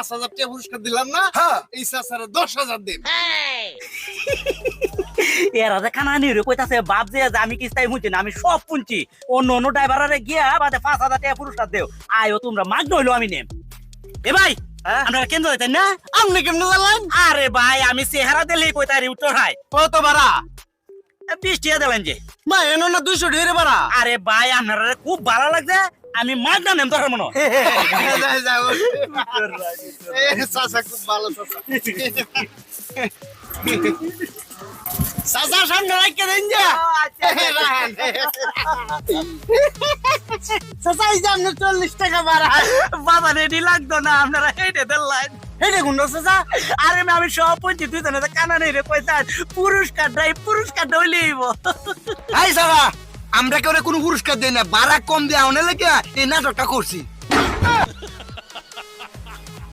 5,000 টাকা পুরস্কার দিলাম না, এই চাচারে 10,000 দিন। এরা যে কানানি রে কইতাছে বাপ যে আমি কিস্তাই শুনছি না, আমি সব শুনছি। অন্য অন্য ড্রাইভারে গিয়া বাদে 5,000 টাকা পুরস্কার দেও। আয়ো তোমরা মাগ নইলো আমি নেম। এ ভাই আপনারা কেন যাইতেন না? আপনি কেমনে জানলেন? আরে ভাই আমি চেহারা দিলেই কইতারি উত্তর হাই। কত ভাড়া? 20 টাকা দিলেন যে। ভাই এনো না 200 ঢেরে ভাড়া। আরে ভাই আপনারা খুব ভালো লাগছে, আমি মাগ না নেম তোর মনে। যাই যাই চাচা খুব ভালো চাচা। চাচা সামনে রাখকে দেন যা। চাচা এই যে আপনার 40 টাকা ভাড়া। বাবা রেডি লাগতো না, আপনারা হেঁটে দিলেন। হেঁটে গুন্ড চাচা। আরে আমি সব শুনছি, তুই জানে কানানি রে কইতাস পুরস্কারটা হইলেইব। এই চাচা আমরা কেউ কোনো পুরস্কার দেই না, ভাড়া কম দেওয়া অনেক লেগে এই নাটকটা করছি।